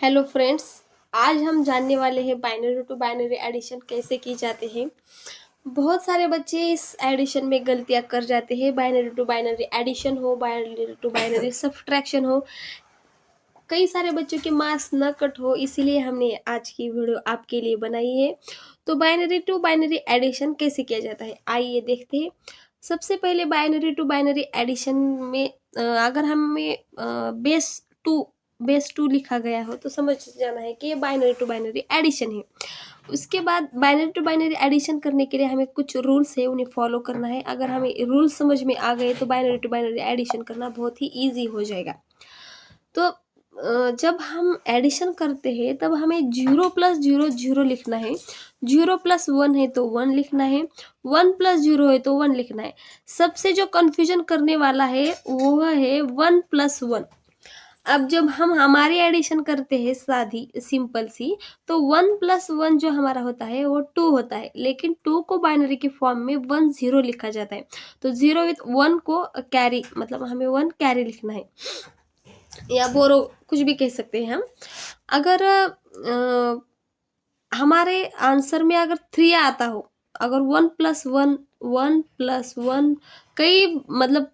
Hello friends, आज हम जानने वाले हैं बाइनरी टू बाइनरी एडिशन कैसे की जाते हैं। बहुत सारे बच्चे इस एडिशन में गलतियां कर जाते हैं। बाइनरी टू बाइनरी एडिशन हो, बाइनरी टू बाइनरी सब्ट्रैक्शन हो, कई सारे बच्चों के मार्क्स न कट हो, इसीलिए हमने आज की वीडियो आपके लिए बनाई है। तो बाइनरी टू बाइनरी एडिशन कैसे किया जाता है, आइए देखते हैं। सबसे पहले बाइनरी टू बाइनरी एडिशन में अगर हमें बेस टू लिखा गया हो तो समझ जाना है कि ये बाइनरी टू बाइनरी एडिशन है। उसके बाद बाइनरी टू बाइनरी एडिशन करने के लिए हमें कुछ रूल्स है, उन्हें फॉलो करना है। अगर हमें रूल्स समझ में आ गए तो बाइनरी टू बाइनरी एडिशन करना बहुत ही ईजी हो जाएगा। तो जब हम एडिशन करते हैं तब हमें 0+0 लिखना है। 0+1 है तो 1 लिखना है, 1+0 है तो 1 लिखना है। सबसे जो कंफ्यूजन करने वाला है वो है 1+1। अब जब हम हमारी एडिशन करते हैं सादी सिंपल सी, तो 1+1 जो हमारा होता है वो 2 होता है, लेकिन 2 को बाइनरी के फॉर्म में 10 लिखा जाता है। तो 0 विथ 1 को कैरी, मतलब हमें 1 कैरी लिखना है, या बोरो कुछ भी कह सकते हैं हम। अगर हमारे आंसर में अगर 3 आता हो, अगर 1+1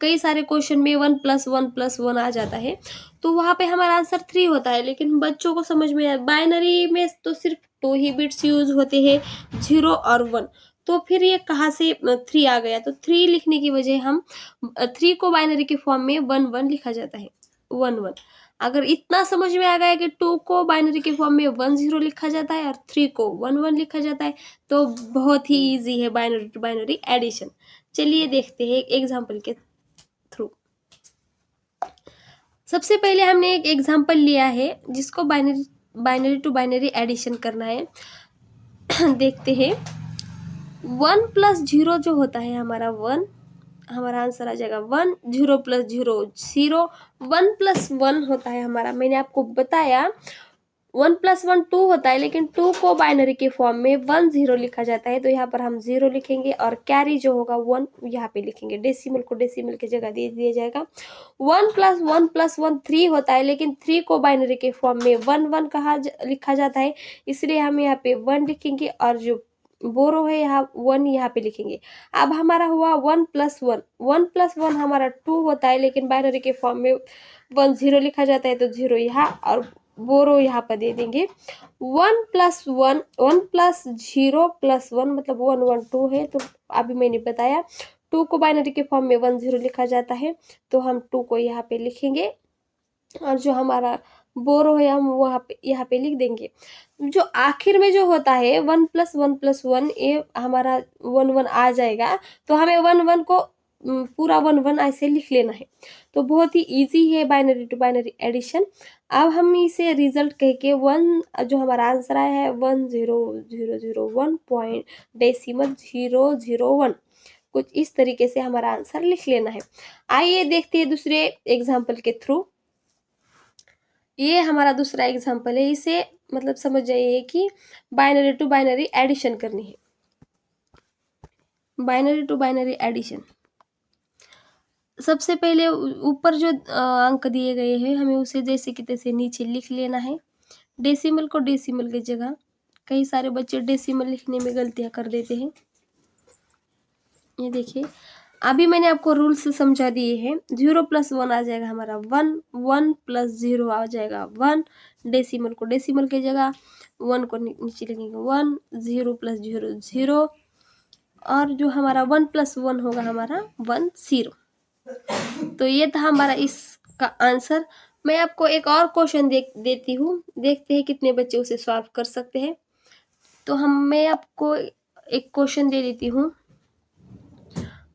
कई सारे क्वेश्चन में 1+1+1 आ जाता है, तो वहां पे हमारा आंसर 3 होता है। लेकिन बच्चों को समझ में बाइनरी में तो सिर्फ 2 ही बिट्स यूज होते हैं, 0 और 1। तो फिर ये कहाँ से 3 आ गया? तो 3 लिखने की वजह हम 3 को बाइनरी के फॉर्म में 1 लिखा जाता है, 1 अगर इतना समझ में आ गया कि 2 को बाइनरी के फॉर्म में 10 लिखा जाता है और 3 को 11 लिखा जाता है, तो बहुत ही इजी है बाइनरी टू बाइनरी एडिशन। चलिए देखते हैं एक एग्जांपल के थ्रू। सबसे पहले हमने एक एग्जांपल लिया है जिसको बाइनरी टू बाइनरी एडिशन करना है। देखते हैं। 1+0 जो होता है हमारा 1, हमारा आंसर आ जाएगा 1। 0+0 0, 1+1 होता है हमारा, मैंने आपको बताया 1+1 2 होता है, लेकिन 2 को बाइनरी के फॉर्म में 10 लिखा जाता है। तो यहाँ पर हम 0 लिखेंगे और कैरी जो होगा 1 यहाँ पे लिखेंगे। डेसिमल को डेसिमल की जगह दे दिया जाएगा। 1+1+1 3 होता है, लेकिन 3 को बाइनरी के फॉर्म में 1 लिखा जाता है, इसलिए हम यहाँ पे 1 लिखेंगे और जो बोरो है यहाँ 1 यहाँ पे लिखेंगे। अब हमारा हुआ 1+1। 1+1 हमारा 2 होता है, लेकिन बाइनरी के फॉर्म में 10 लिखा जाता है, तो 0 यहाँ और बोरो यहाँ पर दे देंगे। 1+1 1+0+1 मतलब 1 1 2 है। तो अभी मैंने बताया 2 को बाइनरी के फॉर्म में 10 लिखा जाता है, तो हम 2 को यहाँ पे लिखेंगे और जो हमारा बोरो है हम वहाँ पे यहाँ पे लिख देंगे। जो आखिर में जो होता है 1+1+1, ये हमारा 1 1 आ जाएगा, तो हमें 1 1 को पूरा 1 1 ऐसे लिख लेना है। तो बहुत ही इजी है बाइनरी टू बाइनरी एडिशन। अब हम इसे रिजल्ट कह के 1 जो हमारा आंसर आया है 10001 पॉइंट डेसिमल 001, कुछ इस तरीके से हमारा आंसर लिख लेना है। आइए देखते हैं दूसरे एग्जाम्पल के थ्रू। ये हमारा दूसरा एग्जाम्पल है, इसे मतलब समझ जाइए कि बाइनरी टू बाइनरी एडिशन करनी है। बाइनरी टू बाइनरी एडिशन, सबसे पहले ऊपर जो अंक दिए गए हैं हमें उसे जैसे कि तैसे नीचे लिख लेना है। डेसिमल को डेसिमल की जगह, कई सारे बच्चे डेसिमल लिखने में गलतियां कर देते हैं। ये देखिए, अभी मैंने आपको रूल्स समझा दिए हैं। 0+1 आ जाएगा हमारा 1, 1+0 आ जाएगा 1, डेसिमल को डेसिमल की जगह 1 को नीचे लिखेंगे 1, 0+0 0, और जो हमारा 1+1 होगा हमारा 1 0। तो ये था हमारा इसका आंसर। मैं आपको एक और क्वेश्चन देती हूँ, देखते हैं कितने बच्चे उसे सॉल्व कर सकते हैं। तो मैं आपको एक क्वेश्चन दे देती हूँ।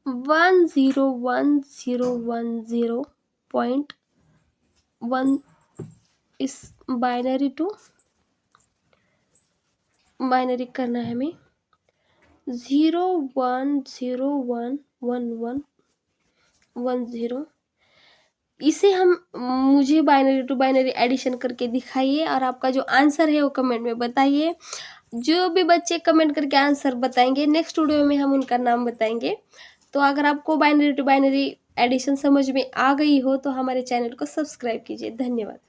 101,010.1 इस बाइनरी टू बाइनरी करना है हमें। 01011110, इसे मुझे बाइनरी टू बाइनरी एडिशन करके दिखाइए और आपका जो आंसर है वो कमेंट में बताइए। जो भी बच्चे कमेंट करके आंसर बताएंगे, नेक्स्ट वीडियो में हम उनका नाम बताएंगे। तो अगर आपको बाइनरी टू बाइनरी एडिशन समझ में आ गई हो तो हमारे चैनल को सब्सक्राइब कीजिए। धन्यवाद।